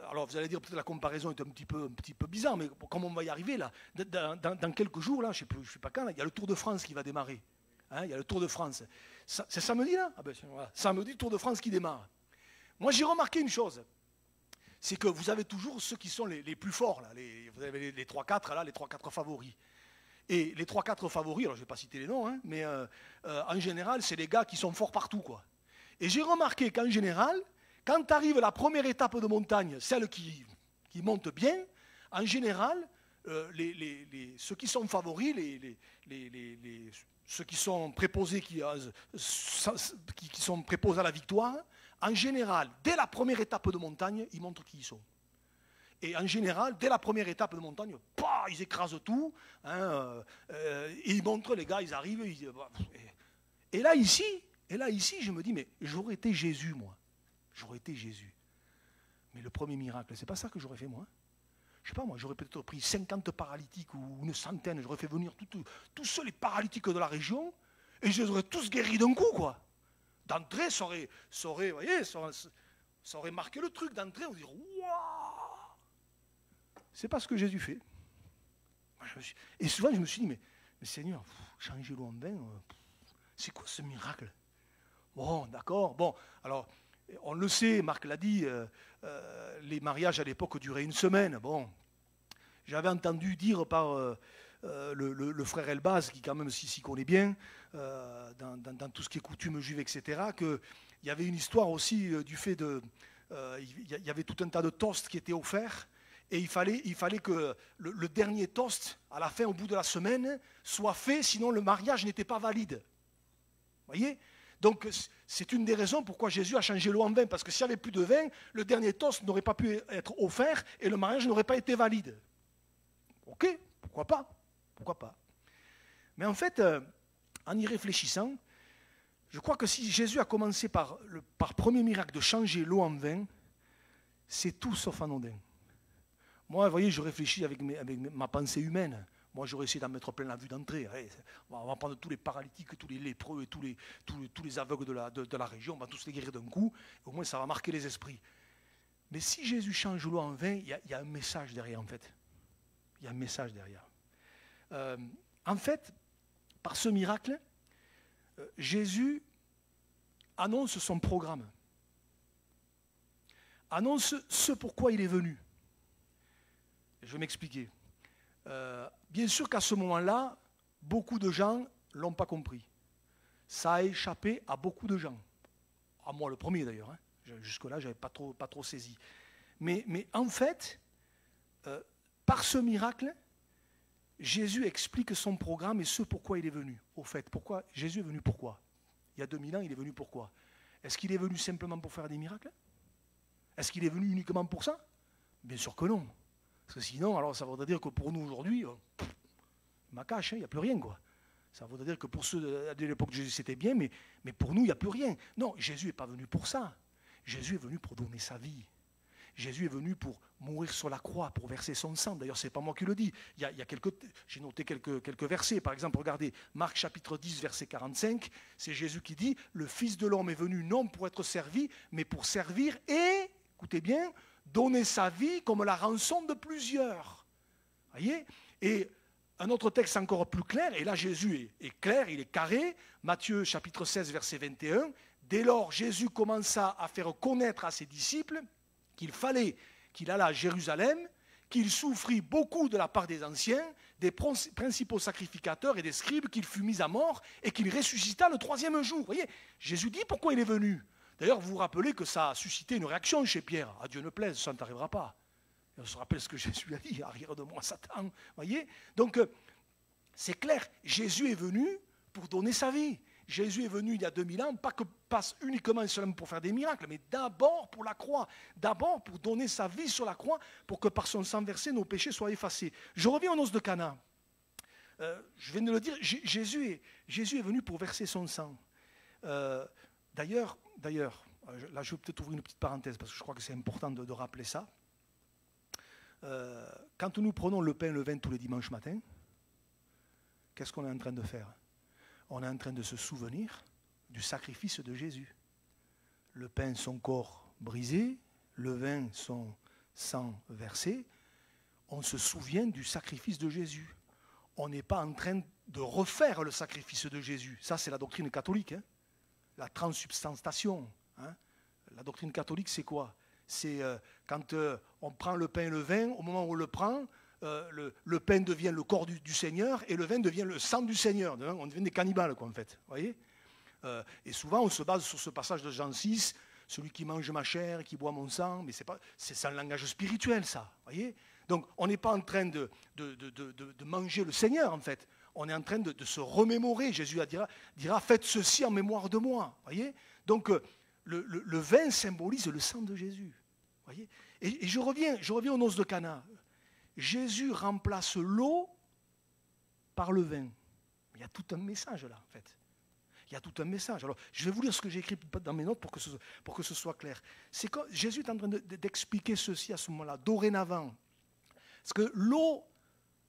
alors vous allez dire, peut-être la comparaison est un petit peu bizarre, mais comme on va y arriver, là, dans quelques jours, là, je ne sais pas quand, là, il y a le Tour de France qui va démarrer. Hein, il y a le Tour de France. C'est samedi, là voilà. Samedi, Tour de France qui démarre. Moi, j'ai remarqué une chose. C'est que vous avez toujours ceux qui sont les plus forts, là, vous avez les 3-4, là, les 3-4 favoris. Et les 3-4 favoris, alors je ne vais pas citer les noms, hein, mais en général, c'est les gars qui sont forts partout, quoi. Et j'ai remarqué qu'en général, quand arrive la première étape de montagne, celle qui monte bien, en général, ceux qui sont favoris, ceux qui sont préposés, qui sont préposés à la victoire, en général, dès la première étape de montagne, ils montrent qui ils sont. Et en général, dès la première étape de montagne, ils écrasent tout. Hein, ils montrent, les gars, ils arrivent. Et là, ici, je me dis, mais j'aurais été Jésus, moi. J'aurais été Jésus. Mais le premier miracle, c'est pas ça que j'aurais fait, moi. Je sais pas, moi, j'aurais peut-être pris 50 paralytiques ou une centaine. J'aurais fait venir tous les paralytiques de la région et je les aurais tous guéris d'un coup, quoi. D'entrée, ça aurait marqué le truc. D'entrée, on dirait, waouh! C'est pas ce que Jésus fait. Et souvent, je me suis dit, mais Seigneur, changer l'eau en vin, c'est quoi ce miracle? Bon, d'accord. Bon, alors, on le sait, Marc l'a dit, les mariages à l'époque duraient une semaine. Bon, j'avais entendu dire par le frère Elbaz, qui quand même s'y connaît bien, dans tout ce qui est coutume juive, etc., qu'il y avait une histoire aussi du fait de... Il y avait tout un tas de toasts qui étaient offerts, et il fallait que le dernier toast, à la fin, au bout de la semaine, soit fait, sinon le mariage n'était pas valide. Vous voyez? Donc, c'est une des raisons pourquoi Jésus a changé l'eau en vin, parce que s'il n'y avait plus de vin, le dernier toast n'aurait pas pu être offert, et le mariage n'aurait pas été valide. Ok, pourquoi pas? Pourquoi pas? Mais en fait, en y réfléchissant, je crois que si Jésus a commencé par premier miracle de changer l'eau en vin, c'est tout sauf anodin. Moi, vous voyez, je réfléchis avec ma pensée humaine. Moi, j'aurais essayé d'en mettre plein la vue d'entrée. On va prendre tous les paralytiques, tous les lépreux et tous les aveugles de la région, on va tous les guérir d'un coup. Au moins, ça va marquer les esprits. Mais si Jésus change l'eau en vin, il y a un message derrière, en fait. Il y a un message derrière. En fait, par ce miracle, Jésus annonce son programme. Annonce ce pourquoi il est venu. Je vais m'expliquer. Bien sûr qu'à ce moment-là, beaucoup de gens ne l'ont pas compris. Ça a échappé à beaucoup de gens. À moi le premier d'ailleurs. Hein. Jusque-là, je n'avais pas trop saisi. Mais en fait, par ce miracle, Jésus explique son programme et ce pourquoi il est venu. Au fait, Jésus est venu pourquoi? Il y a 2000 ans, il est venu pourquoi? Est-ce qu'il est venu simplement pour faire des miracles? Est-ce qu'il est venu uniquement pour ça? Bien sûr que non. Parce que sinon, alors ça voudrait dire que pour nous aujourd'hui, ma cache, il n'y a plus rien, quoi. Ça voudrait dire que pour ceux de l'époque de Jésus, c'était bien, mais pour nous, il n'y a plus rien. Non, Jésus n'est pas venu pour ça. Jésus est venu pour donner sa vie. Jésus est venu pour mourir sur la croix, pour verser son sang. D'ailleurs, ce n'est pas moi qui le dis. J'ai noté quelques versets. Par exemple, regardez, Marc chapitre 10, verset 45, c'est Jésus qui dit « Le Fils de l'homme est venu non pour être servi, mais pour servir et, écoutez bien, donner sa vie comme la rançon de plusieurs. » Voyez? Et un autre texte encore plus clair, et là Jésus est clair, il est carré, Matthieu chapitre 16, verset 21, « Dès lors, Jésus commença à faire connaître à ses disciples qu'il fallait qu'il allât à Jérusalem, qu'il souffrit beaucoup de la part des anciens, des principaux sacrificateurs et des scribes, qu'il fut mis à mort et qu'il ressuscita le 3e jour. » Vous voyez, Jésus dit pourquoi il est venu. D'ailleurs, vous vous rappelez que ça a suscité une réaction chez Pierre. « À Dieu ne plaise, ça ne t'arrivera pas. » Et on se rappelle ce que Jésus a dit, « Arrière de moi, Satan. » Voyez. Donc, c'est clair, Jésus est venu pour donner sa vie. Jésus est venu il y a 2000 ans, pas uniquement et seulement pour faire des miracles, mais d'abord pour la croix, d'abord pour donner sa vie sur la croix, pour que par son sang versé, nos péchés soient effacés. Je reviens aux noces de Cana. Je viens de le dire, Jésus est venu pour verser son sang. D'ailleurs, là je vais peut-être ouvrir une petite parenthèse parce que je crois que c'est important de rappeler ça. Quand nous prenons le pain et le vin tous les dimanches matins, qu'est-ce qu'on est en train de faire? On est en train de se souvenir du sacrifice de Jésus. Le pain, son corps brisé, le vin, son sang versé. On se souvient du sacrifice de Jésus. On n'est pas en train de refaire le sacrifice de Jésus. Ça, c'est la doctrine catholique, hein. La transsubstantiation. Hein. La doctrine catholique, c'est quoi? C'est quand on prend le pain et le vin, au moment où on le prend, le pain devient le corps du Seigneur et le vin devient le sang du Seigneur. On devient des cannibales, quoi, en fait. Voyez, et souvent, on se base sur ce passage de Jean 6, celui qui mange ma chair et qui boit mon sang, mais c'est un langage spirituel, ça. Voyez, donc, on n'est pas en train de manger le Seigneur, en fait. On est en train de se remémorer. Jésus dira, faites ceci en mémoire de moi. Voyez, donc, le vin symbolise le sang de Jésus. Voyez, et je reviens aux noces de Cana. Jésus remplace l'eau par le vin. Il y a tout un message là, en fait. Il y a tout un message. Alors, je vais vous lire ce que j'ai écrit dans mes notes pour que ce soit clair. C'est que Jésus est en train d'expliquer ceci à ce moment-là, dorénavant. Parce que l'eau,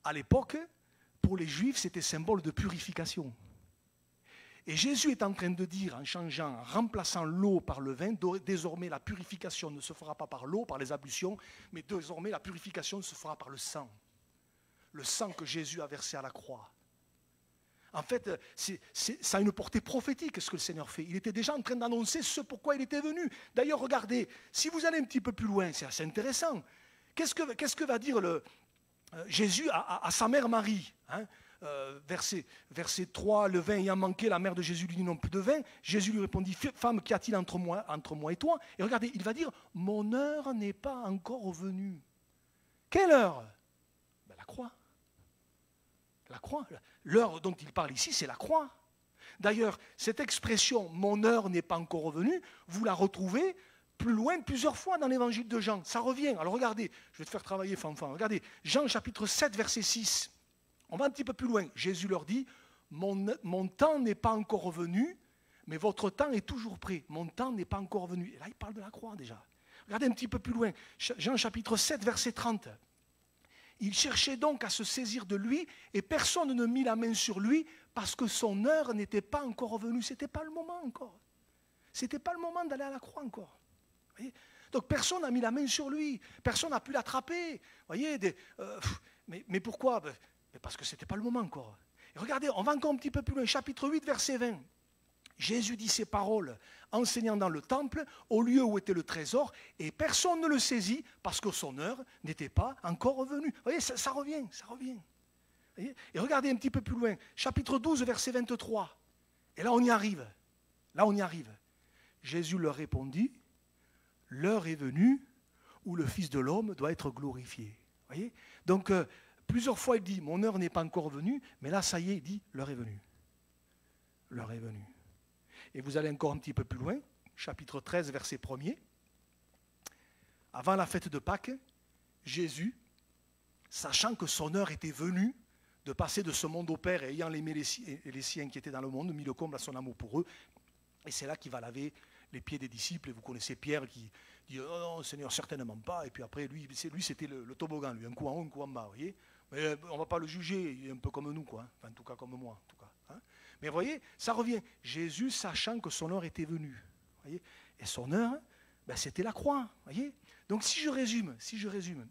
à l'époque, pour les Juifs, c'était symbole de purification. Et Jésus est en train de dire, en changeant, en remplaçant l'eau par le vin, désormais la purification ne se fera pas par l'eau, par les ablutions, mais désormais la purification se fera par le sang. Le sang que Jésus a versé à la croix. En fait, ça a une portée prophétique, ce que le Seigneur fait. Il était déjà en train d'annoncer ce pourquoi il était venu. D'ailleurs, regardez, si vous allez un petit peu plus loin, c'est assez intéressant. Qu'est-ce que va dire Jésus à sa mère Marie, hein? Verset 3, le vin ayant manqué, la mère de Jésus lui dit non plus de vin. Jésus lui répondit, femme, qu'y a-t-il entre moi et toi? Et regardez, il va dire, mon heure n'est pas encore venue. Quelle heure? Ben, la croix. La croix. L'heure dont il parle ici, c'est la croix. D'ailleurs, cette expression, mon heure n'est pas encore venue, vous la retrouvez plus loin, plusieurs fois dans l'évangile de Jean. Ça revient. Alors regardez, je vais te faire travailler, fanfan. Regardez, Jean chapitre 7, verset 6. On va un petit peu plus loin. Jésus leur dit, mon temps n'est pas encore venu, mais votre temps est toujours prêt. Mon temps n'est pas encore venu. Et là, il parle de la croix déjà. Regardez un petit peu plus loin. Jean chapitre 7, verset 30. Il cherchait donc à se saisir de lui, et personne ne mit la main sur lui, parce que son heure n'était pas encore venue. Ce n'était pas le moment encore. Ce n'était pas le moment d'aller à la croix encore. Voyez, donc personne n'a mis la main sur lui. Personne n'a pu l'attraper. Voyez, mais pourquoi? Parce que ce n'était pas le moment encore. Et regardez, on va encore un petit peu plus loin. Chapitre 8, verset 20. Jésus dit ces paroles enseignant dans le temple, au lieu où était le trésor, et personne ne le saisit parce que son heure n'était pas encore venue. Vous voyez, ça revient, ça revient. Voyez, et regardez un petit peu plus loin, chapitre 12, verset 23. Et là, on y arrive. Là, on y arrive. Jésus leur répondit, l'heure est venue où le Fils de l'homme doit être glorifié. Vous voyez, donc, plusieurs fois, il dit, mon heure n'est pas encore venue, mais là, ça y est, il dit, l'heure est venue. L'heure est venue. Et vous allez encore un petit peu plus loin, chapitre 13, verset 1er. Avant la fête de Pâques, Jésus, sachant que son heure était venue de passer de ce monde au Père et ayant aimé les siens qui étaient dans le monde, mit le comble à son amour pour eux. Et c'est là qu'il va laver les pieds des disciples. Et vous connaissez Pierre qui dit « Oh non, Seigneur, certainement pas ». Et puis après, lui c'était le toboggan, lui, un coup en haut, un coup en bas, vous voyez. Mais on ne va pas le juger, il est un peu comme nous, quoi. Enfin, en tout cas, comme moi, en tout cas. Hein. Mais vous voyez, ça revient. Jésus, sachant que son heure était venue. Voyez, et son heure, c'était la croix. Voyez. Donc si je résume,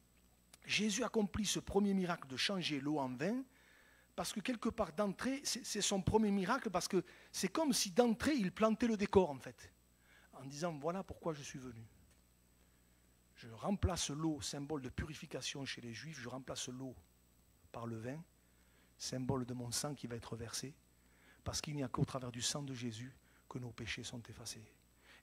Jésus accomplit ce premier miracle de changer l'eau en vin, parce que quelque part d'entrée, c'est son premier miracle, parce que c'est comme si d'entrée, il plantait le décor, en fait, en disant, voilà pourquoi je suis venu. Je remplace l'eau, symbole de purification chez les Juifs, je remplace l'eau par le vin, symbole de mon sang qui va être versé, parce qu'il n'y a qu'au travers du sang de Jésus que nos péchés sont effacés.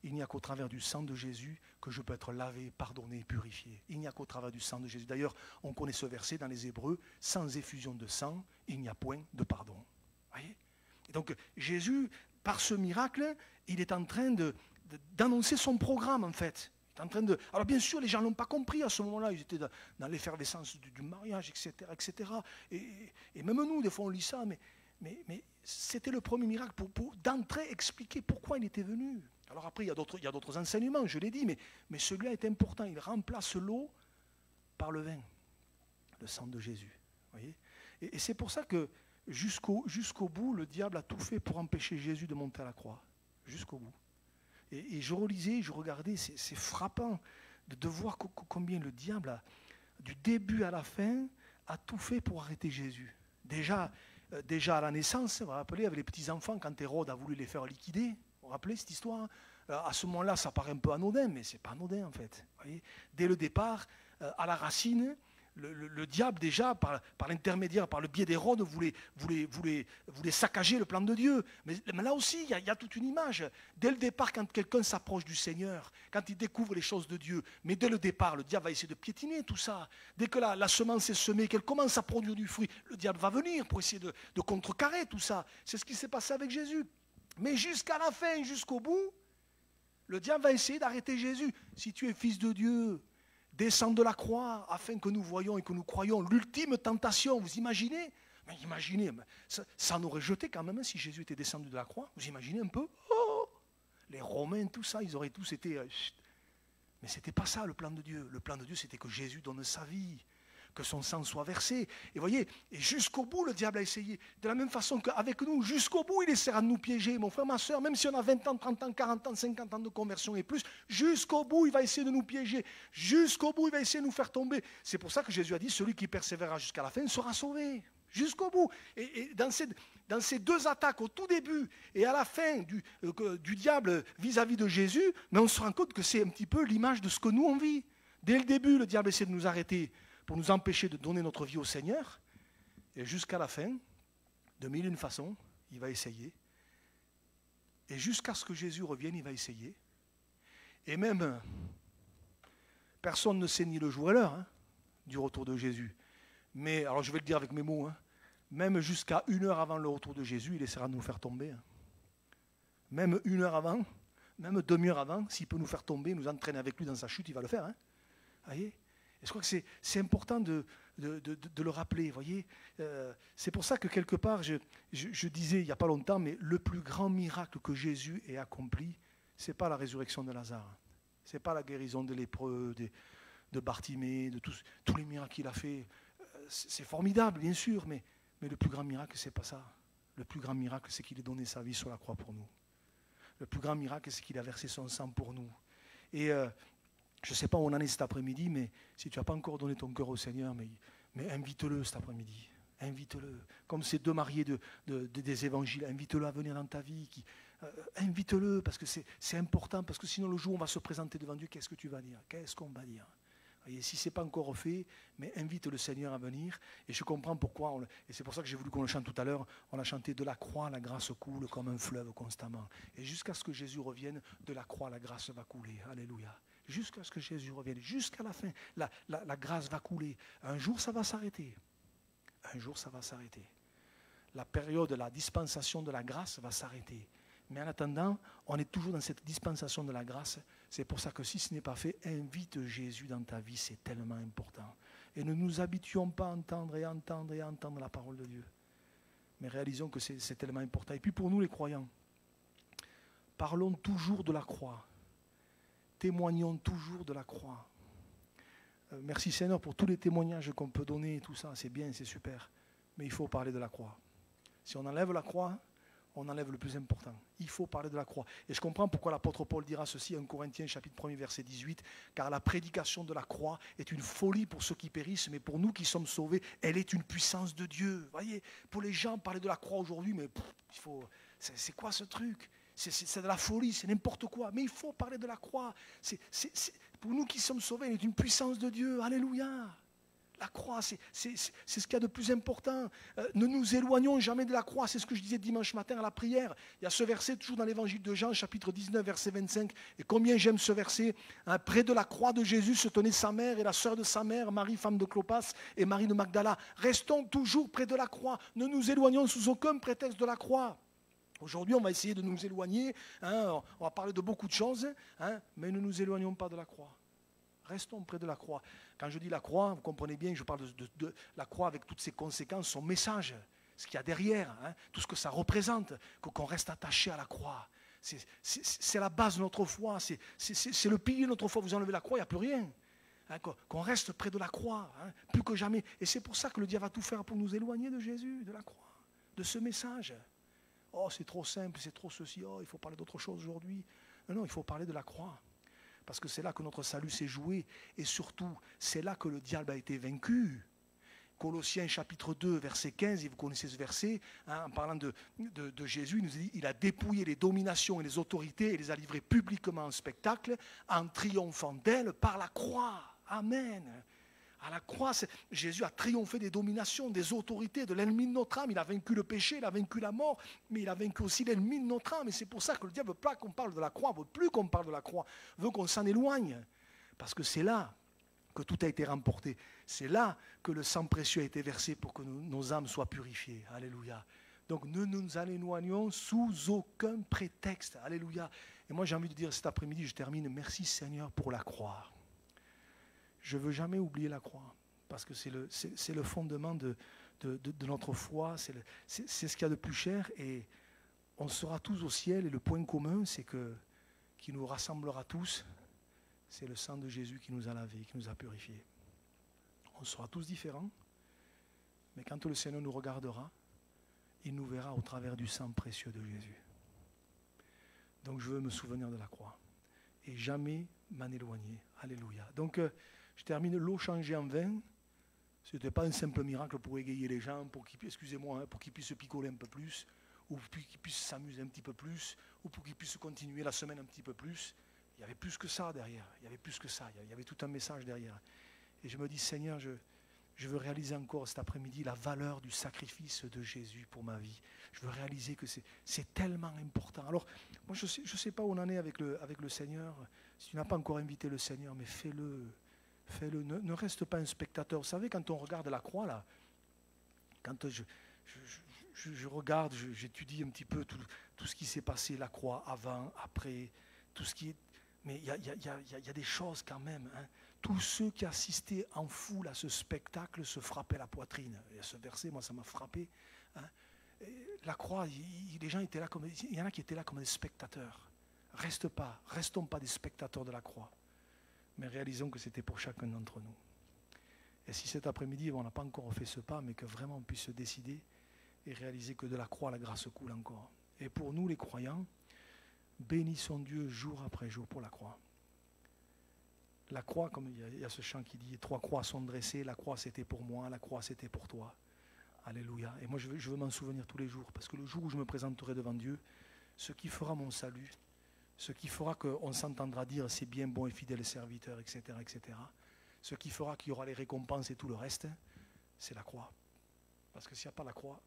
Il n'y a qu'au travers du sang de Jésus que je peux être lavé, pardonné, purifié. Il n'y a qu'au travers du sang de Jésus. D'ailleurs, on connaît ce verset dans les Hébreux, sans effusion de sang, il n'y a point de pardon. Voyez ? Et donc Jésus, par ce miracle, il est en train d'annoncer son programme en fait. Alors bien sûr, les gens ne l'ont pas compris à ce moment-là. Ils étaient dans l'effervescence du mariage, etc. etc. Et même nous, des fois, on lit ça, mais c'était le premier miracle pour d'entrée expliquer pourquoi il était venu. Alors après, il y a d'autres enseignements, je l'ai dit, mais celui-là est important. Il remplace l'eau par le vin, le sang de Jésus. Voyez, et c'est pour ça que jusqu'au bout, le diable a tout fait pour empêcher Jésus de monter à la croix. Jusqu'au bout. Et je relisais, je regardais, c'est frappant de voir combien le diable, du début à la fin, a tout fait pour arrêter Jésus. Déjà à la naissance, vous vous rappelez, avec les petits-enfants, quand Hérode a voulu les faire liquider, vous vous rappelez cette histoire? À ce moment-là, ça paraît un peu anodin, mais ce n'est pas anodin en fait. Vous voyez, dès le départ, à la racine, le diable déjà, par l'intermédiaire, par le biais d'Hérode, voulait saccager le plan de Dieu. Mais là aussi, il y a toute une image. Dès le départ, quand quelqu'un s'approche du Seigneur, quand il découvre les choses de Dieu, mais dès le départ, le diable va essayer de piétiner tout ça. Dès que la semence est semée, qu'elle commence à produire du fruit, le diable va venir pour essayer de contrecarrer tout ça. C'est ce qui s'est passé avec Jésus. Mais jusqu'à la fin, jusqu'au bout, le diable va essayer d'arrêter Jésus. Si tu es fils de Dieu, descends de la croix afin que nous voyions et que nous croyions. L'ultime tentation, vous imaginez? Mais imaginez, ça nous aurait jeté quand même si Jésus était descendu de la croix. Vous imaginez un peu? Oh, les Romains, tout ça, ils auraient tous été... Mais ce n'était pas ça le plan de Dieu. Le plan de Dieu, c'était que Jésus donne sa vie, que son sang soit versé. Et voyez, et jusqu'au bout, le diable a essayé. De la même façon qu'avec nous, jusqu'au bout, il essaiera de nous piéger. Mon frère, ma soeur, même si on a 20 ans, 30 ans, 40 ans, 50 ans de conversion et plus, jusqu'au bout, il va essayer de nous piéger. Jusqu'au bout, il va essayer de nous faire tomber. C'est pour ça que Jésus a dit, celui qui persévérera jusqu'à la fin sera sauvé. Jusqu'au bout. Et dans ces deux attaques, au tout début et à la fin du diable vis-à-vis de Jésus, mais on se rend compte que c'est un petit peu l'image de ce que nous on vit. Dès le début, le diable essaie de nous arrêter pour nous empêcher de donner notre vie au Seigneur. Et jusqu'à la fin, de mille et une façons, il va essayer. Et jusqu'à ce que Jésus revienne, il va essayer. Et même, personne ne sait ni le jour et l'heure du retour de Jésus. Mais, alors je vais le dire avec mes mots, même jusqu'à 1 heure avant le retour de Jésus, il essaiera de nous faire tomber. Même 1 heure avant, même demi-heure avant, s'il peut nous faire tomber, nous entraîner avec lui dans sa chute, il va le faire. Voyez ? Et je crois que c'est important de le rappeler. Voyez, c'est pour ça que quelque part, je disais il n'y a pas longtemps, mais le plus grand miracle que Jésus ait accompli, ce n'est pas la résurrection de Lazare. Ce n'est pas la guérison de lépreux, de Bartimée, de tous les miracles qu'il a fait. C'est formidable, bien sûr, mais le plus grand miracle, ce n'est pas ça. Le plus grand miracle, c'est qu'il ait donné sa vie sur la croix pour nous. Le plus grand miracle, c'est qu'il a versé son sang pour nous. Et je ne sais pas où on en est cet après-midi, mais si tu n'as pas encore donné ton cœur au Seigneur, mais invite-le cet après-midi. Invite-le. Comme ces deux mariés des évangiles, invite-le à venir dans ta vie. Invite-le, parce que c'est important, parce que sinon le jour où on va se présenter devant Dieu, qu'est-ce que tu vas dire? Qu'est-ce qu'on va dire? Et si ce n'est pas encore fait, mais invite le Seigneur à venir. Et je comprends pourquoi, et c'est pour ça que j'ai voulu qu'on le chante tout à l'heure, on a chanté « De la croix, la grâce coule comme un fleuve constamment ». Et jusqu'à ce que Jésus revienne, de la croix, la grâce va couler. Alléluia. Jusqu'à ce que Jésus revienne, jusqu'à la fin, la grâce va couler. Un jour, ça va s'arrêter. Un jour, ça va s'arrêter. La période, la dispensation de la grâce va s'arrêter. Mais en attendant, on est toujours dans cette dispensation de la grâce. C'est pour ça que si ce n'est pas fait, invite Jésus dans ta vie, c'est tellement important. Et ne nous habituons pas à entendre et entendre et entendre la parole de Dieu. Mais réalisons que c'est tellement important. Et puis pour nous les croyants, parlons toujours de la croix. Témoignons toujours de la croix. Merci Seigneur pour tous les témoignages qu'on peut donner, tout ça, c'est bien, c'est super. Mais il faut parler de la croix. Si on enlève la croix, on enlève le plus important. Il faut parler de la croix. Et je comprends pourquoi l'apôtre Paul dira ceci, 1 Corinthiens chapitre 1 verset 18, car la prédication de la croix est une folie pour ceux qui périssent, mais pour nous qui sommes sauvés, elle est une puissance de Dieu. Vous voyez, pour les gens, parler de la croix aujourd'hui, mais c'est quoi ce truc? C'est de la folie, c'est n'importe quoi. Mais il faut parler de la croix. Pour nous qui sommes sauvés, elle est une puissance de Dieu. Alléluia. La croix, c'est ce qu'il y a de plus important. Ne nous éloignons jamais de la croix. C'est ce que je disais dimanche matin à la prière. Il y a ce verset toujours dans l'évangile de Jean, chapitre 19, verset 25. Et combien j'aime ce verset. Près de la croix de Jésus se tenaient sa mère et la sœur de sa mère, Marie, femme de Clopas, et Marie de Magdala. Restons toujours près de la croix. Ne nous éloignons sous aucun prétexte de la croix. Aujourd'hui, on va essayer de nous éloigner, hein, on va parler de beaucoup de choses, hein, mais ne nous éloignons pas de la croix. Restons près de la croix. Quand je dis la croix, vous comprenez bien, je parle de la croix avec toutes ses conséquences, son message, ce qu'il y a derrière, hein, tout ce que ça représente, qu'on reste attaché à la croix. C'est la base de notre foi, c'est le pilier de notre foi. Vous enlevez la croix, il n'y a plus rien. Hein, qu'on reste près de la croix, hein, plus que jamais. Et c'est pour ça que le diable va tout faire pour nous éloigner de Jésus, de la croix, de ce message. Oh, c'est trop simple, c'est trop ceci, oh, il faut parler d'autre chose aujourd'hui. Non, il faut parler de la croix. Parce que c'est là que notre salut s'est joué. Et surtout, c'est là que le diable a été vaincu. Colossiens chapitre 2, verset 15, et vous connaissez ce verset, hein, en parlant de Jésus, il nous dit, il a dépouillé les dominations et les autorités et les a livrées publiquement en spectacle, en triomphant d'elles par la croix. Amen. À la croix, Jésus a triomphé des dominations, des autorités, de l'ennemi de notre âme. Il a vaincu le péché, il a vaincu la mort, mais il a vaincu aussi l'ennemi de notre âme. Et c'est pour ça que le diable ne veut pas qu'on parle de la croix, ne veut plus qu'on parle de la croix, veut qu'on s'en éloigne. Parce que c'est là que tout a été remporté. C'est là que le sang précieux a été versé pour que nos âmes soient purifiées. Alléluia. Donc ne nous en éloignons sous aucun prétexte. Alléluia. Et moi j'ai envie de dire cet après-midi, je termine, merci Seigneur pour la croix. Je ne veux jamais oublier la croix, parce que c'est le fondement de notre foi, c'est ce qu'il y a de plus cher, et on sera tous au ciel, et le point commun, c'est que qui nous rassemblera tous, c'est le sang de Jésus qui nous a lavés, qui nous a purifiés. On sera tous différents, mais quand le Seigneur nous regardera, il nous verra au travers du sang précieux de Jésus. Donc je veux me souvenir de la croix, et jamais m'en éloigner. Alléluia. Donc, je termine, l'eau changée en vin, ce n'était pas un simple miracle pour égayer les gens, pour qu'ils puissent se picoler un peu plus, ou pour qu'ils puissent s'amuser un petit peu plus, ou pour qu'ils puissent continuer la semaine un petit peu plus. Il y avait plus que ça derrière, il y avait plus que ça, il y avait tout un message derrière. Et je me dis, Seigneur, je veux réaliser encore cet après-midi la valeur du sacrifice de Jésus pour ma vie. Je veux réaliser que c'est tellement important. Alors, moi je sais pas où on en est avec le Seigneur. Si tu n'as pas encore invité le Seigneur, mais fais-le. Fais-le. Ne reste pas un spectateur. Vous savez, quand on regarde la croix, là, quand je regarde, j'étudie un petit peu tout ce qui s'est passé, la croix, avant, après, tout ce qui est... Mais il y a des choses quand même. Hein. Tous ceux qui assistaient en foule à ce spectacle se frappaient la poitrine. Et ce verset, moi, ça m'a frappé. Hein. La croix, les gens étaient là comme... Il y en a qui étaient là comme des spectateurs. Restons pas des spectateurs de la croix. Mais réalisons que c'était pour chacun d'entre nous. Et si cet après-midi, on n'a pas encore fait ce pas, mais que vraiment on puisse se décider et réaliser que de la croix, la grâce coule encore. Et pour nous, les croyants, bénissons Dieu jour après jour pour la croix. La croix, comme il y a ce chant qui dit, 3 croix sont dressées, la croix c'était pour moi, la croix c'était pour toi. Alléluia. Et moi je veux m'en souvenir tous les jours, parce que le jour où je me présenterai devant Dieu, ce qui fera mon salut, ce qui fera qu'on s'entendra dire c'est bien, bon et fidèle serviteur, etc., etc. Ce qui fera qu'il y aura les récompenses et tout le reste, c'est la croix. Parce que s'il n'y a pas la croix,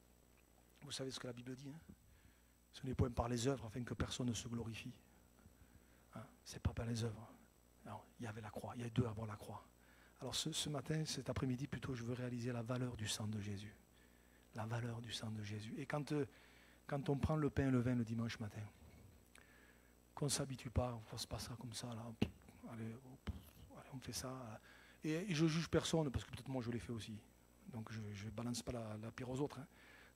vous savez ce que la Bible dit, hein, ce n'est point par les œuvres afin que personne ne se glorifie. Hein, ce n'est pas par les œuvres. Non, il y avait la croix, il y a 2 avant la croix. Alors ce matin, cet après-midi plutôt, je veux réaliser la valeur du sang de Jésus. La valeur du sang de Jésus. Et quand on prend le pain et le vin le dimanche matin, qu'on ne s'habitue pas, on ne fasse pas ça comme ça, là. Allez, on fait ça. Et je ne juge personne, parce que peut-être moi je l'ai fait aussi. Donc je ne balance pas la pire aux autres. Hein.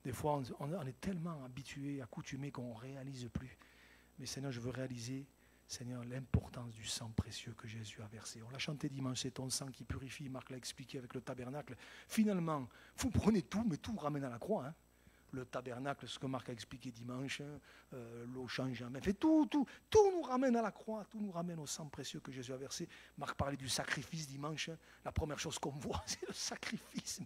Des fois, on est tellement habitué, accoutumé qu'on ne réalise plus. Mais Seigneur, je veux réaliser, Seigneur, l'importance du sang précieux que Jésus a versé. On l'a chanté dimanche, c'est ton sang qui purifie. Marc l'a expliqué avec le tabernacle. Finalement, vous prenez tout, mais tout ramène à la croix. Hein. Le tabernacle, ce que Marc a expliqué dimanche, l'eau change jamais. Fait tout nous ramène à la croix, tout nous ramène au sang précieux que Jésus a versé. Marc parlait du sacrifice dimanche. La première chose qu'on voit, c'est le sacrifice.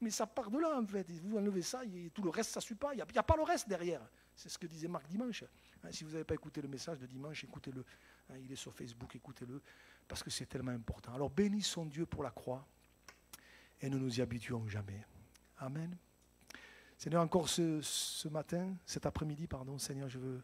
Mais ça part de là, en fait. Vous enlevez ça, et tout le reste, ça ne suit pas. Il n'y a pas le reste derrière. C'est ce que disait Marc dimanche. Hein, si vous n'avez pas écouté le message de dimanche, écoutez-le. Hein, il est sur Facebook, écoutez-le, parce que c'est tellement important. Alors bénissons Dieu pour la croix et ne nous y habituons jamais. Amen. Seigneur, encore ce matin, cet après-midi, pardon, Seigneur, je veux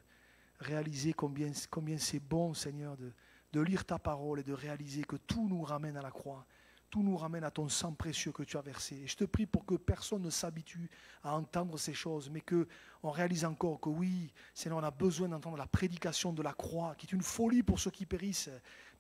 réaliser combien c'est bon, Seigneur, de lire ta parole et de réaliser que tout nous ramène à la croix. Tout nous ramène à ton sang précieux que tu as versé. Et je te prie pour que personne ne s'habitue à entendre ces choses, mais qu'on on réalise encore que oui, Seigneur, on a besoin d'entendre la prédication de la croix, qui est une folie pour ceux qui périssent.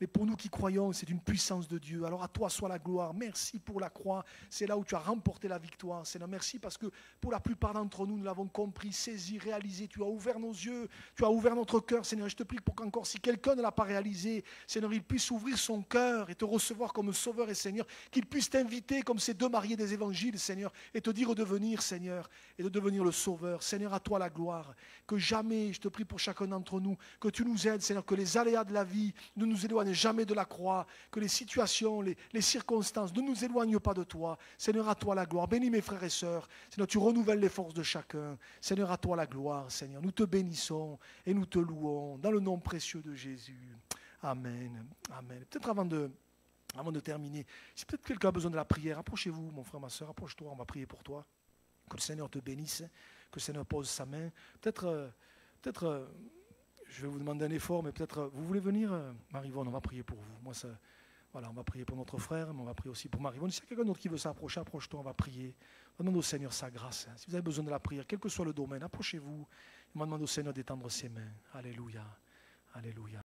Mais pour nous qui croyons, c'est une puissance de Dieu. Alors à toi soit la gloire. Merci pour la croix. C'est là où tu as remporté la victoire. Seigneur, merci parce que pour la plupart d'entre nous, nous l'avons compris, saisi, réalisé. Tu as ouvert nos yeux, tu as ouvert notre cœur. Seigneur, je te prie pour qu'encore si quelqu'un ne l'a pas réalisé, Seigneur, il puisse ouvrir son cœur et te recevoir comme Sauveur et Seigneur. Qu'il puisse t'inviter comme ces deux mariés des évangiles, Seigneur, et te dire de venir, Seigneur, et de devenir le Sauveur. Seigneur, à toi la gloire. Que jamais, je te prie pour chacun d'entre nous, que tu nous aides, Seigneur, que les aléas de la vie ne nous éloignent jamais de la croix, que les situations, les circonstances ne nous éloignent pas de toi. Seigneur, à toi la gloire. Bénis mes frères et sœurs. Seigneur, tu renouvelles les forces de chacun. Seigneur, à toi la gloire, Seigneur. Nous te bénissons et nous te louons dans le nom précieux de Jésus. Amen. Amen. Peut-être avant de terminer, si peut-être quelqu'un a besoin de la prière, approchez-vous, mon frère, ma soeur, approche-toi, on va prier pour toi. Que le Seigneur te bénisse, que le Seigneur pose sa main. Peut-être, je vais vous demander un effort, mais peut-être, vous voulez venir, Marie-Yvonne, on va prier pour vous. Moi, voilà, on va prier pour notre frère, mais on va prier aussi pour Marie-Yvonne. Si y a quelqu'un d'autre qui veut s'approcher, approche-toi, on va prier. On demande au Seigneur sa grâce. Si vous avez besoin de la prière, quel que soit le domaine, approchez-vous. On va demander au Seigneur d'étendre ses mains. Alléluia. Alléluia.